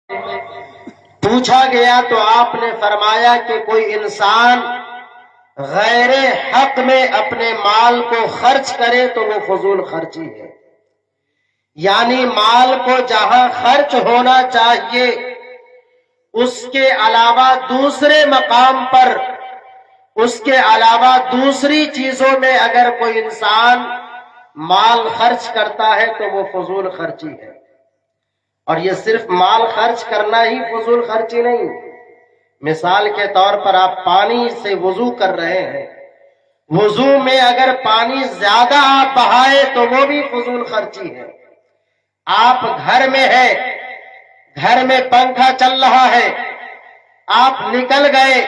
پوچھا گیا تو آپ نے فرمایا کہ کوئی انسان غیر حق میں اپنے مال کو خرچ کرے تو وہ فضول خرچی ہے، یعنی مال کو جہاں خرچ ہونا چاہیے اس کے علاوہ دوسرے مقام پر، اس کے علاوہ دوسری چیزوں میں اگر کوئی انسان مال خرچ کرتا ہے تو وہ فضول خرچی ہے۔ اور یہ صرف مال خرچ کرنا ہی فضول خرچی نہیں، مثال کے طور پر آپ پانی سے وضو کر رہے ہیں، وضو میں اگر پانی زیادہ آپ بہائے تو وہ بھی فضول خرچی ہے۔ آپ گھر میں ہیں، گھر میں پنکھا چل رہا ہے، آپ نکل گئے،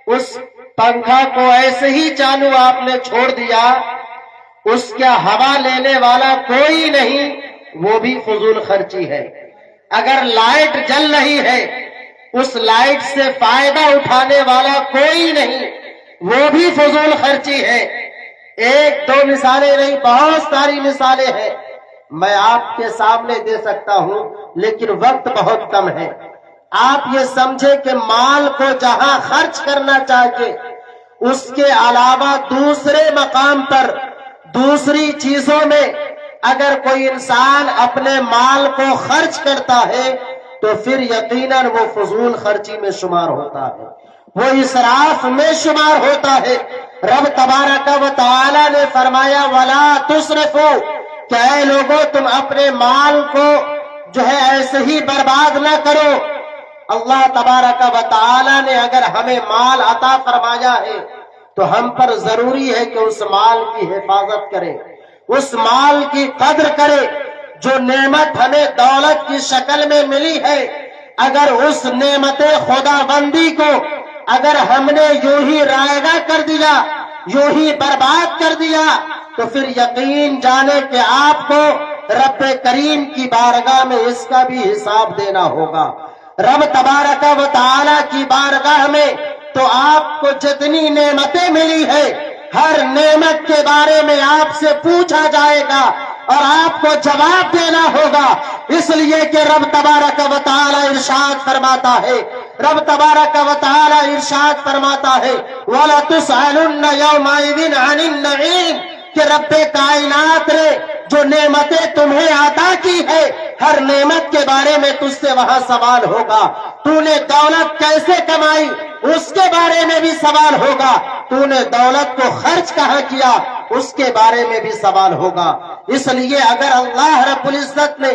اس پنکھا کو ایسے ہی چالو آپ نے چھوڑ دیا، اس کا ہوا لینے والا کوئی نہیں، وہ بھی فضول خرچی ہے۔ اگر لائٹ جل رہی ہے، اس لائٹ سے فائدہ اٹھانے والا کوئی نہیں، وہ بھی فضول خرچی ہے۔ ایک دو مثالیں نہیں، بہت ساری مثالیں ہیں، میں آپ کے سامنے دے سکتا ہوں لیکن وقت بہت کم ہے۔ آپ یہ سمجھے کہ مال کو جہاں خرچ کرنا چاہیے اس کے علاوہ دوسرے مقام پر، دوسری چیزوں میں اگر کوئی انسان اپنے مال کو خرچ کرتا ہے تو پھر یقیناً وہ فضول خرچی میں شمار ہوتا ہے، وہ اسراف میں شمار ہوتا ہے۔ رب تبارک و تعالی نے فرمایا وَلَا تُسْرِفُوا، کہ اے لوگوں تم اپنے مال کو جو ہے ایسے ہی برباد نہ کرو۔ اللہ تبارک و تعالی نے اگر ہمیں مال عطا فرمایا ہے تو ہم پر ضروری ہے کہ اس مال کی حفاظت کریں، اس مال کی قدر کرے۔ جو نعمت ہمیں دولت کی شکل میں ملی ہے، اگر اس نعمت خدا بندی کو اگر ہم نے یوں ہی رائگاں کر دیا، یوں ہی برباد کر دیا، تو پھر یقین جانے کہ آپ کو رب کریم کی بارگاہ میں اس کا بھی حساب دینا ہوگا۔ رب تبارک و تعالی کی بارگاہ میں تو آپ کو جتنی نعمتیں ملی ہے، ہر نعمت کے بارے میں آپ سے پوچھا جائے گا اور آپ کو جواب دینا ہوگا۔ اس لیے کہ رب تبارک و تعالی ارشاد فرماتا ہے، رب تبارک و تعالی ارشاد فرماتا ہے وَلَتُسْأَلُنَّ يَوْمَئِذٍ عَنِ النَّعِيمِ، کہ رب کائنات نے جو نعمتیں تمہیں عطا کی ہے، ہر نعمت کے بارے میں تجھ سے وہاں سوال ہوگا۔ تو نے دولت کیسے کمائی اس کے بارے میں بھی سوال ہوگا، تو نے دولت کو خرچ کہاں کیا اس کے بارے میں بھی سوال ہوگا۔ اس لیے اگر اللہ رب العزت نے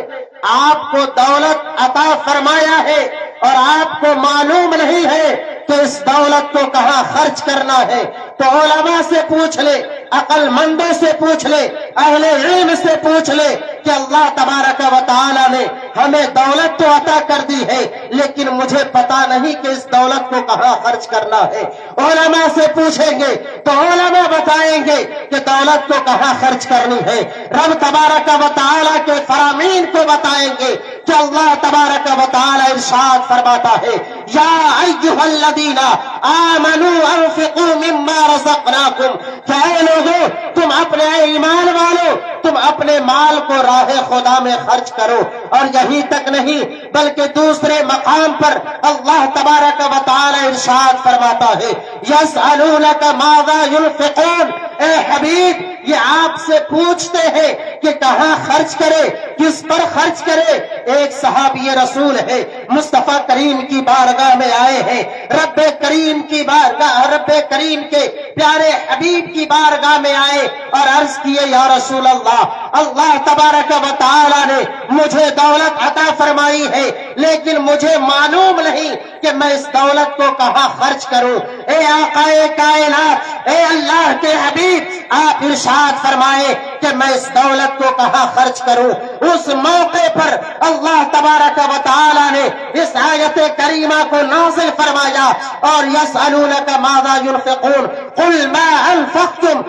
آپ کو دولت عطا فرمایا ہے اور آپ کو معلوم نہیں ہے کہ اس دولت کو کہاں خرچ کرنا ہے، تو علماء سے پوچھ لے، عقل مندوں سے پوچھ لے، اہل علم سے پوچھ لے کہ اللہ تبارک و تعالی نے ہمیں دولت تو عطا کر دی ہے لیکن مجھے پتا نہیں کہ اس دولت کو کہاں خرچ کرنا ہے۔ علماء سے پوچھیں گے تو علماء بتائیں گے کہ دولت کو کہاں خرچ کرنی ہے۔ رب تبارک و تعالی کے فرامین کو بتائیں گے کہ اللہ تبارک و تعالی ارشاد فرماتا ہے یا ایھا الذین آمنوا انفقوا مما رزقناکم، کہ اے لوگوں تم اپنے ایمان والو تم اپنے مال کو راہ خدا میں خرچ کرو۔ اور یہی تک نہیں بلکہ دوسرے مقام پر اللہ تبارک و تعالی ارشاد فرماتا ہے یسألونک ماذا ينفقون، اے حبیب یہ آپ سے پوچھتے ہیں کہ کہاں خرچ کرے، کس پر خرچ کرے۔ ایک صحابی رسول ہے مصطفیٰ کریم کی بارگاہ میں آئے ہیں، رب کریم کی بارگاہ، رب کریم کے پیارے حبیب کی بارگاہ میں آئے اور عرض کیے یا رسول اللہ، اللہ تبارک و تعالی نے مجھے دولت عطا فرمائی ہے لیکن مجھے معلوم نہیں کہ میں اس دولت کو کہاں خرچ کروں۔ اے آقا کائنات، اے اللہ کے حبیب، آپ ارشاد فرمائے کہ میں اس دولت کو کہاں خرچ کروں۔ اس موقع پر اللہ تبارک و تعالی نے اس آیت کریمہ کو نازل فرمایا اور یسألونک ماذا ينفقون قل ما انفقتم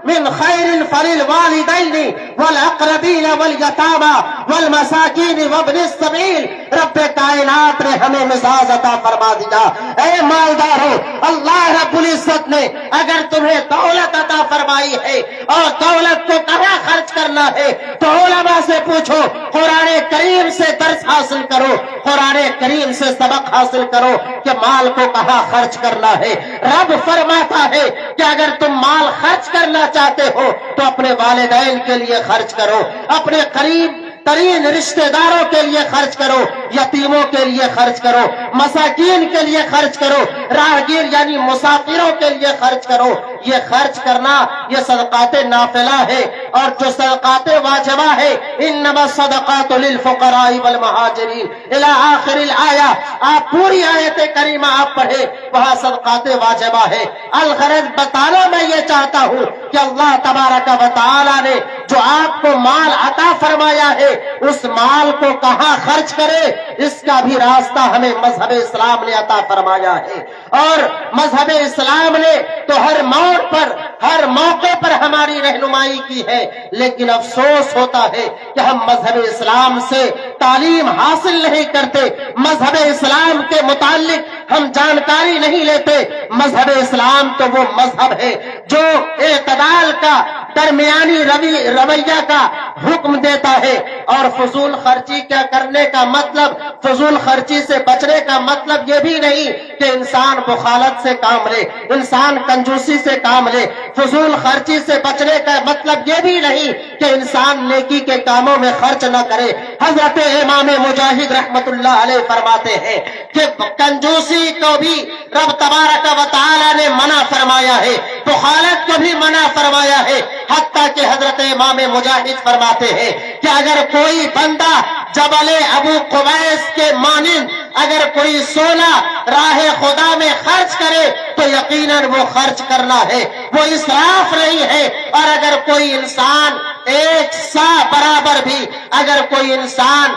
من خیر فللوالدین والاقربین والیتامى والمساکین وابن السبیل۔ رب کائنات نے ہمیں مزاج عطا فرما دیا۔ اے مالدارو، اللہ رب العزت نے اگر تمہیں دولت عطا فرمائی ہے اور دولت کو کہاں خرچ کرنا ہے تو علماء سے پوچھو، قرآن کریم سے سے درس حاصل کرو، قرآن کریم سے سبق حاصل کرو کہ مال کو کہاں خرچ کرنا ہے۔ رب فرماتا ہے کہ اگر تم مال خرچ کرنا چاہتے ہو تو اپنے والدین کے لیے خرچ کرو، اپنے قریب ترین رشتہ داروں کے لیے خرچ کرو، یتیموں کے لیے خرچ کرو، مساکین کے لیے خرچ کرو، راہگیر یعنی مسافروں کے لیے خرچ کرو۔ یہ خرچ کرنا یہ صدقات نافلہ ہے، اور جو صدقات واجبہ ہے انما الصدقات للفقراء والمہاجرین الی آخر الآیہ۔ آپ پوری آیت کریمہ آپ پڑھے، وہاں صدقات واجبہ ہے۔ الغرض بتانا میں یہ چاہتا ہوں کہ اللہ تبارک و تعالی نے جو آپ کو مال عطا فرمایا ہے اس مال کو کہاں خرچ کرے اس کا بھی راستہ ہمیں مذہب اسلام نے عطا فرمایا ہے۔ اور مذہب اسلام نے تو ہر موڑ پر ہر موقع پر ہماری رہنمائی کی ہے، لیکن افسوس ہوتا ہے کہ ہم مذہب اسلام سے تعلیم حاصل نہیں کرتے، مذہب اسلام کے متعلق ہم جانکاری نہیں لیتے۔ مذہب اسلام تو وہ مذہب ہے جو اعتدال کا، درمیانی رویہ کا حکم دیتا ہے، اور فضول خرچی کیا کرنے کا مطلب، فضول خرچی سے بچنے کا مطلب یہ بھی نہیں کہ انسان بخالت سے کام لے، انسان کنجوسی سے کام لے۔ فضول خرچی سے بچنے کا مطلب یہ بھی نہیں کہ انسان نیکی کے کاموں میں خرچ نہ کرے۔ حضرت امام مجاہد رحمت اللہ علیہ فرماتے ہیں کہ کنجوسی کو بھی رب تبارک و تعالی نے منع فرمایا ہے، بخالت کو بھی منع فرمایا ہے، حتیٰ کہ حضرت امام مجاہد فرماتے ہیں کہ اگر کوئی بندہ جبل ابو قبیس کے مانند اگر کوئی سونا راہ خدا میں خرچ کرے تو یقیناً وہ خرچ کرنا ہے، وہ اسراف نہیں ہے۔ اور اگر کوئی انسان ایک سا برابر بھی اگر کوئی انسان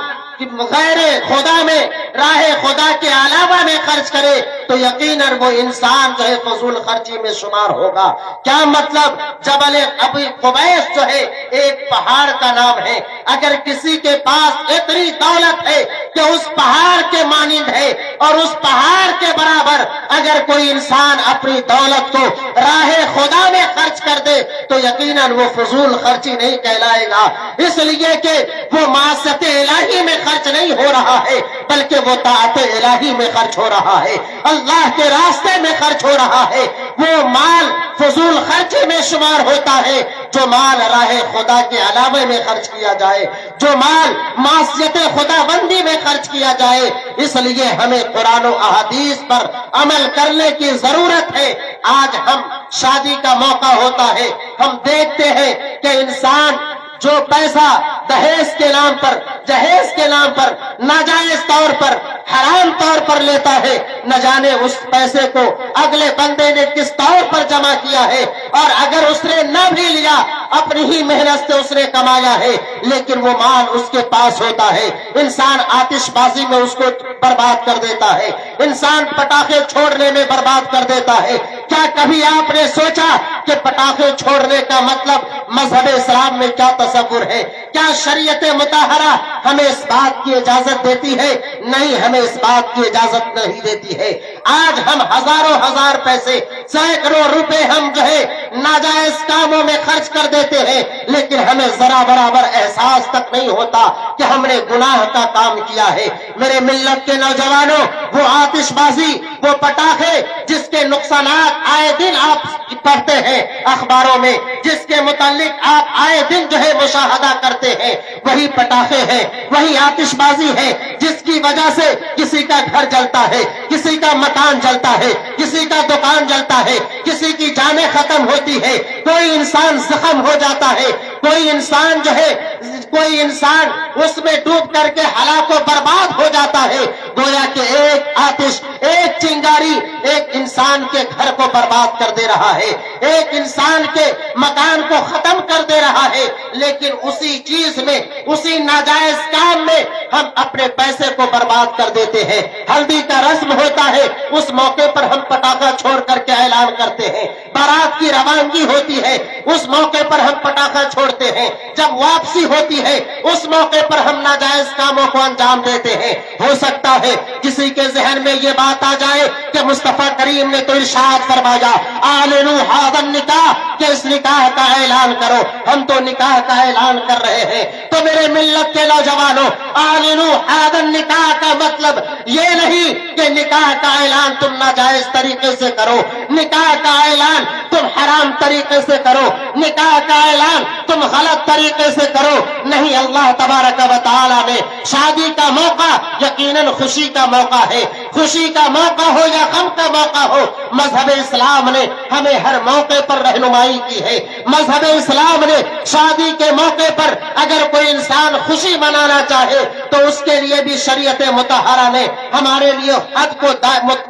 غیر خدا میں راہ خدا کے علاوہ میں خرچ کرے تو یقیناً وہ انسان جو ہے فضول خرچی میں شمار ہوگا۔ کیا مطلب؟ جبل ابو قبیس جو ہے ایک پہاڑ کا نام ہے، اگر کسی کے پاس اتنی دولت ہے کہ اس پہاڑ کے مانند ہے اور اس پہاڑ کے برابر اگر کوئی انسان اپنی دولت کو راہ خدا میں خرچ کر دے تو یقیناً وہ فضول خرچی نہیں کہلائے گا، اس لیے کہ وہ معصیت الہی میں خرچ نہیں ہو رہا ہے بلکہ وہ طاعت الہی میں خرچ ہو رہا ہے، اللہ کے راستے میں خرچ ہو رہا ہے۔ وہ مال فضول خرچی میں شمار ہوتا ہے جو مال راہ خدا کے علاوہ میں خرچ کیا جائے، جو مال معصیت خدا بندی میں خرچ کیا جائے۔ اس لیے ہمیں قرآن و احادیث پر عمل کرنے کی ضرورت ہے۔ آج ہم شادی کا موقع ہوتا ہے، ہم دیکھتے ہیں کہ انسان جو پیسہ دہیز کے نام پر، جہیز کے نام پر، ناجائز طور پر، حرام طور پر لیتا ہے، نہ جانے اس پیسے کو اگلے بندے نے کس طور پر جمع کیا ہے، اور اگر اس نے نہ بھی لیا اپنی ہی محنت سے اس نے کمایا ہے لیکن وہ مال اس کے پاس ہوتا ہے، انسان آتش بازی میں اس کو برباد کر دیتا ہے، انسان پٹاخے چھوڑنے میں برباد کر دیتا ہے۔ کیا کبھی آپ نے سوچا کہ پٹاخے چھوڑنے کا مطلب مذہب اسلام میں کیا تصور ہے؟ کیا شریعت مطہرہ ہمیں اس بات کی اجازت دیتی ہے؟ نہیں، ہمیں اس بات کی اجازت نہیں دیتی ہے۔ آج ہم ہزاروں ہزار پیسے، سینکڑوں روپے ہم جو ہے ناجائز کاموں میں خرچ کر دیتے ہیں، لیکن ہمیں ذرا برابر احساس تک نہیں ہوتا کہ ہم نے گناہ کا کام کیا ہے۔ میرے ملت کے نوجوانوں، وہ آتش بازی، وہ پٹاخے جس کے نقصانات آئے دن آپ پڑھتے ہیں اخباروں میں، جس کے متعلق آپ آئے دن جو ہے مشاہدہ کرتے ہیں، وہی پٹاخے ہیں، وہی آتش بازی ہے جس کی وجہ سے کسی کا گھر جلتا ہے، کسی کا مکان جلتا ہے، کسی کا دکان جلتا ہے، کسی کی جانیں ختم ہوتی ہے، کوئی انسان زخم ہو جاتا ہے، کوئی انسان جو ہے اس میں ڈوب کر کے ہلاک و برباد ہو جاتا ہے۔ گویا کہ ایک آتش، ایک چنگاری ایک انسان کے گھر کو برباد کر دے رہا ہے، ایک انسان کے مکان کو ختم کر دے رہا ہے، لیکن اسی چیز میں، اسی ناجائز کام میں ہم اپنے پیسے کو برباد کر دیتے ہیں۔ ہلدی کا رسم ہوتا ہے، اس موقع پر ہم پٹاخہ چھوڑ کر کے اعلان کرتے ہیں، بارات کی روانگی ہوتی ہے، اس موقع پر ہم پٹاخہ چھوڑتے ہیں، جب واپسی ہوتی ہے اس موقع پر ہم ناجائز کاموں کو انجام دیتے ہیں۔ ہو سکتا ہے کسی کے ذہن میں یہ بات آ جائے کہ مصطفیٰ کریم نے تو ارشاد فرمایا اعلنوا ھذا النکاح، کہ اس نکاح کا اعلان کرو، ہم تو نکاح کا اعلان کر رہے ہیں۔ تو میرے ملت کے نوجوانوں، اعلنوا هذا النکاح کا مطلب یہ نہیں کہ نکاح کا اعلان تم ناجائز طریقے سے کرو، نکاح کا اعلان تم حرام طریقے سے کرو، نکاح کا اعلان تم غلط طریقے سے کرو، نہیں۔ اللہ تبارک و تعالی نے شادی کا موقع یقیناً خوشی کا موقع ہے، خوشی کا موقع ہو یا غم کا موقع ہو، مذہب اسلام نے ہمیں ہر موقع پر رہنمائی کی ہے۔ مذہب اسلام نے شادی کے موقع پر اگر کوئی انسان خوشی منانا چاہے تو اس کے لیے بھی شریعت مطہرہ نے ہمارے لیے حد کو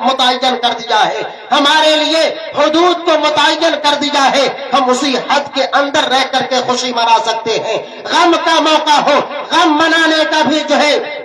متعین کر دیا ہے، ہمارے لیے حدود کو متعین کر دیا ہے، ہم اسی حد کے اندر رہ کر کے خوشی منا سکتے ہیں۔ غم کا موقع ہو، غم منانے کا بھی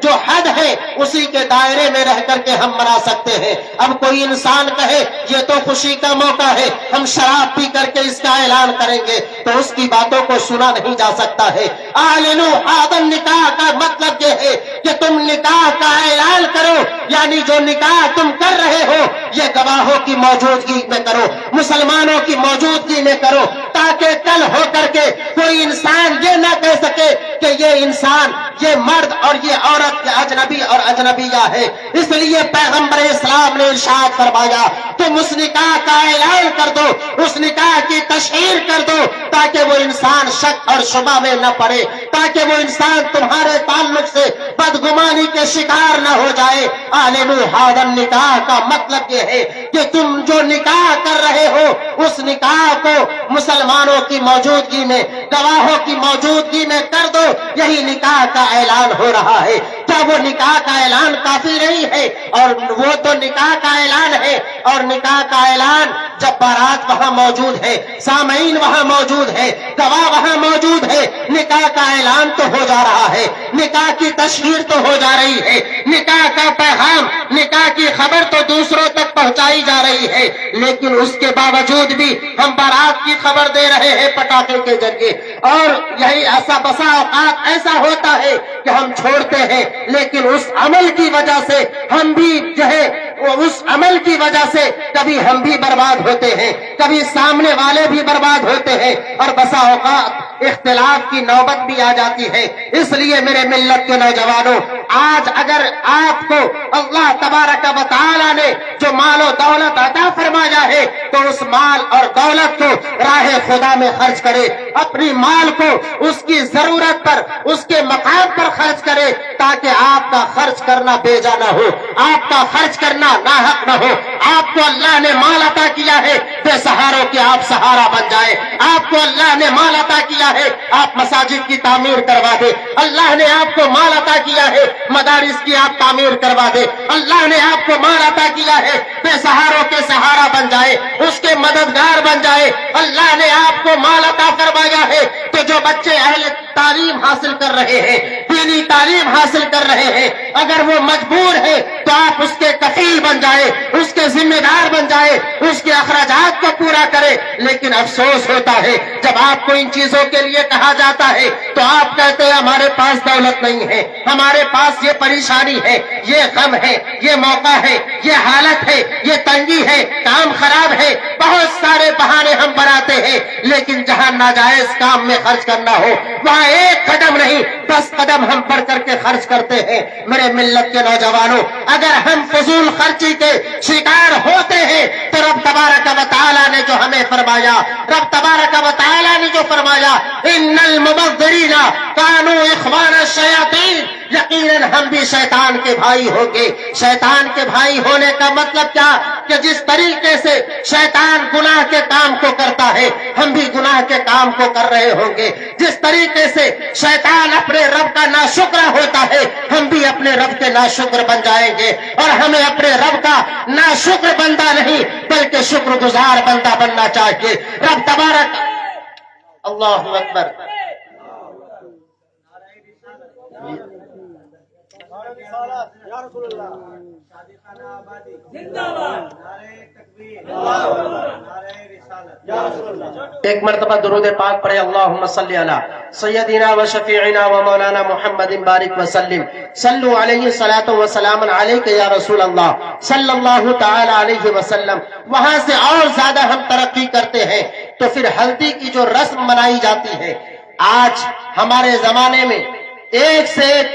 جو حد ہے اسی کے دائرے میں رہ کر کے ہم منا سکتے ہیں۔ اب کوئی انسان کہے یہ تو خوشی کا موقع ہے، ہم شراب پی کر کے اس کا اعلان کریں گے، تو اس کی باتوں کو سنا نہیں جا سکتا ہے۔ اعلنوا هذا النکاح کا مطلب یہ ہے کہ تم نکاح کا اعلان کرو، یعنی جو نکاح تم کر رہے ہو یہ گواہوں کی موجودگی میں کرو، مسلمانوں کی موجودگی میں کرو، تاکہ کل ہو کر کے کوئی انسان یہ نہ کہہ سکے کہ یہ انسان، یہ مرد اور یہ عورت یہ اجنبی اور اجنبیہ ہے۔ اس لیے پیغمبر اسلام نے ارشاد فرمایا تم اس نکاح کا اعلان کر دو، اس نکاح کی تشہیر کر دو، تاکہ وہ انسان شک اور شبہ میں نہ پڑے، تاکہ وہ انسان تمہارے تعلق سے بدگمانی کے شکار نہ ہو جائے۔ اعلنوا هذا النکاح کا مطلب یہ ہے کہ تم جو نکاح کر رہے ہو اس نکاح کو مسلمانوں کی موجودگی میں، گواہوں کی موجودگی میں کر دو، یہی نکاح کا اعلان ہو رہا ہے۔ کیا وہ نکاح کا اعلان کافی نہیں ہے؟ اور وہ تو نکاح کا اعلان ہے، اور نکاح کا اعلان جب بارات وہاں موجود ہے، سامعین وہاں موجود ہے، گواہ وہاں موجود ہے، نکاح کا اعلان تو ہو جا رہا ہے، نکاح کی تشہیر تو ہو جا رہی ہے، نکاح کا پیغام، نکاح کی خبر تو دوسروں تک پہنچائی جا رہی ہے، لیکن اس کے باوجود بھی ہم بارات کی خبر دے رہے ہیں پٹاخے کے ذریعے۔ اور یہی ایسا بسا اوقات ایسا ہوتا ہے کہ ہم چھوڑتے ہیں، لیکن اس عمل کی وجہ سے ہم بھی اس عمل کی وجہ سے کبھی ہم بھی برباد ہوتے ہیں، کبھی سامنے والے بھی برباد ہوتے ہیں، اور بسا اوقات اختلاف کی نوبت بھی آ جاتی ہے۔ اس لیے میرے ملت کے نوجوانوں، آج اگر آپ کو اللہ تبارک و تعالی نے جو مال و دولت عطا فرمایا ہے تو اس مال اور دولت کو راہ خدا میں خرچ کرے، اپنی مال کو اس کی ضرورت پر، اس کے مقام پر خرچ کرے، تاکہ آپ کا خرچ کرنا بے جا نہ ہو، آپ کا خرچ کرنا ناحق نہ ہو۔ آپ کو اللہ نے مال عطا کیا ہے، بے سہاروں کے آپ سہارا بن جائے۔ آپ کو اللہ نے مال عطا کیا ہے، آپ مساجد کی تعمیر کروا دے۔ اللہ نے آپ کو مال عطا کیا ہے، مدارس کی آپ تعمیر کروا دے۔ اللہ نے آپ کو مال عطا کیا ہے، بے سہاروں کے سہارا بن جائے، اس کے مددگار بن جائے۔ اللہ نے آپ کو مال عطا کروایا ہے تو جو بچے اہل تعلیم حاصل کر رہے ہیں، دینی تعلیم حاصل کر رہے ہیں، اگر وہ مجبور ہے تو آپ اس کے کفیل بن جائے، اس کے ذمہ دار بن جائے، اس کے اخراجات کو پورا کرے۔ لیکن افسوس ہوتا ہے جب آپ کو ان چیزوں کے لیے کہا جاتا ہے تو آپ کہتے ہیں ہمارے پاس دولت نہیں ہے، ہمارے پاس یہ پریشانی ہے، یہ غم ہے، یہ موقع ہے، یہ حالت ہے، یہ تنگی ہے، کام خراب ہے، بہت سارے بہانے ہم بناتے ہیں۔ لیکن جہاں ناجائز کام میں خرچ کرنا ہو وہاں ایک قدم نہیں 10 قدم ہم بڑھ کر کے خرچ کرتے ہیں۔ میرے ملت کے نوجوانوں، اگر ہم فضول خرچی کے شکار ہوتے ہیں تو رب تبارک و تعالی نے جو ہمیں فرمایا، رب تبارک و تعالی نے جو فرمایا ان المبذرین کانوا اخوان الشیاطین، یقیناً ہم بھی شیطان کے بھائی ہوں گے۔ شیطان کے بھائی ہونے کا مطلب کیا؟ کہ جس طریقے سے شیطان گناہ کے کام کو کرتا ہے ہم بھی گناہ کے کام کو کر رہے ہوں گے، جس طریقے سے شیطان اپنے رب کا ناشکر ہوتا ہے ہم بھی اپنے رب کے ناشکر بن جائیں گے، اور ہمیں اپنے رب کا ناشکر بندہ نہیں بلکہ شکر گزار بندہ بننا چاہیے۔ رب تبارک اللہ اکبر۔ ایک مرتبہ درود پاک پڑھے، اللہم صلی علی سیدنا و شفیعنا و مولانا محمد بارک وسلم، صلو علیہ صلاۃ و سلام علیک یا رسول اللہ صلی اللہ تعالی علیہ وسلم۔ وہاں سے اور زیادہ ہم ترقی کرتے ہیں تو پھر ہلدی کی جو رسم منائی جاتی ہے، آج ہمارے زمانے میں ایک سے ایک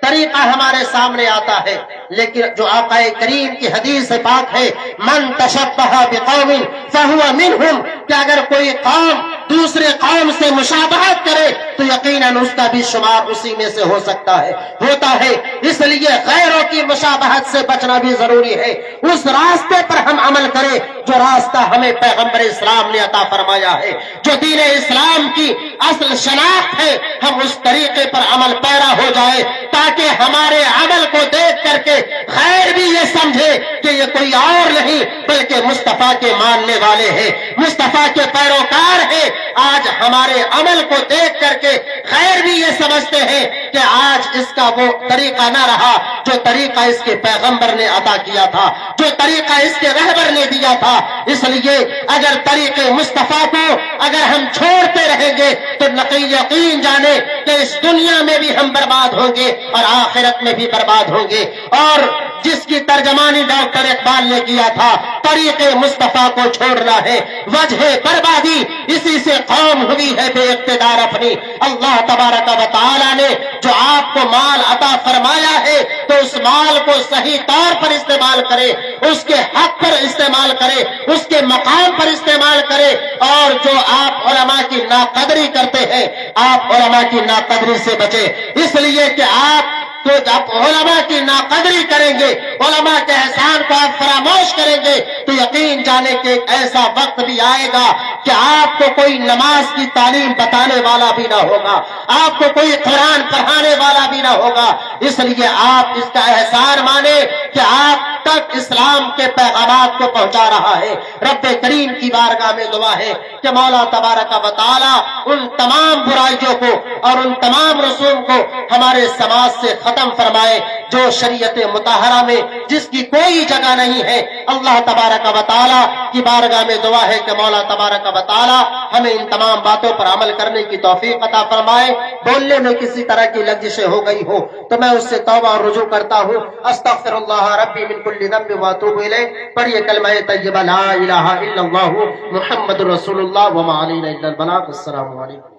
طریقہ ہمارے سامنے آتا ہے، لیکن جو آقا کریم کی حدیث پاک ہے من تشبہ بقوم فہو منہم، کہ اگر کوئی قوم دوسرے قوم سے مشابہت کرے تو یقیناً اس کا بھی شمار اسی میں سے ہو سکتا ہے، ہوتا ہے۔ اس لیے غیروں کی مشابہت سے بچنا بھی ضروری ہے، اس راستے پر ہم عمل کریں جو راستہ ہمیں پیغمبر اسلام نے عطا فرمایا ہے، جو دین اسلام کی اصل شناخت ہے، ہم اس طریقے پر عمل پیرا ہو جائے تاکہ ہمارے عمل کو دیکھ کر کے غیر بھی یہ سمجھے کہ یہ کوئی اور نہیں بلکہ مصطفیٰ کے ماننے والے ہیں، مصطفیٰ کے پیروکار ہیں۔ آج ہمارے عمل کو دیکھ کر کے غیر بھی یہ سمجھتے ہیں کہ آج اس کا وہ طریقہ نہ رہا جو طریقہ اس کے پیغمبر نے عطا کیا تھا، جو طریقہ اس کے رہبر نے دیا تھا۔ اس لیے اگر طریقے مصطفیٰ کو اگر ہم چھوڑتے رہیں گے تو یقین جانے کہ اس دنیا میں بھی ہم برباد ہوں گے اور آخرت میں بھی برباد ہوں گے۔ اور جس کی ترجمانی ڈاکٹر اقبال نے کیا تھا، طریقے مصطفیٰ کو چھوڑنا ہے وجہ بربادی، اسی سے قوم ہوئی ہے بے اقتدار اپنی۔ اللہ تبارک و تعالی نے جو آپ کو مال عطا فرمایا ہے تو اس مال کو صحیح طور پر استعمال کرے، اس کے حق پر استعمال کرے، اس کے مقام پر استعمال کرے، اور جو آپ علماء کی ناقدری کرتے ہیں آپ علماء کی ناقدری سے بچے، اس لیے کہ آپ تو جب علماء کی ناقدری کریں گے، علماء کے احسان کو آپ فراموش کریں گے تو یقین جانے کہ ایک ایسا وقت بھی آئے گا کہ آپ کو کوئی نماز کی تعلیم بتانے والا بھی نہ ہوگا، آپ کو کوئی قرآن پڑھانے والا بھی نہ ہوگا۔ اس لیے آپ اس کا احسان مانیں کہ آپ تک اسلام کے پیغامات کو پہنچا رہا ہے۔ رب کریم کی بارگاہ میں دعا ہے کہ مولا تبارک و تعالی ان تمام برائیوں کو اور ان تمام رسوم کو ہمارے سماج سے ختم فرمائے جو شریعت مطہرہ میں جس کی کوئی جگہ نہیں ہے۔ اللہ تبارک و تعالی کی بارگاہ میں دعا ہے کہ مولا تبارک و تعالی ہمیں ان تمام باتوں پر عمل کرنے کی توفیق عطا فرمائے۔ بولنے میں کسی طرح کی لغزشیں ہو گئی ہو تو میں اس سے توبہ اور رجوع کرتا ہوں۔ استغفر اللہ ربی من کل ذنب واتوب الیہ۔ پڑھیے کلمہ طیبہ لا الہ الا اللہ محمد رسول اللہ وما علینا الا البلاغ۔ السلام علیکم۔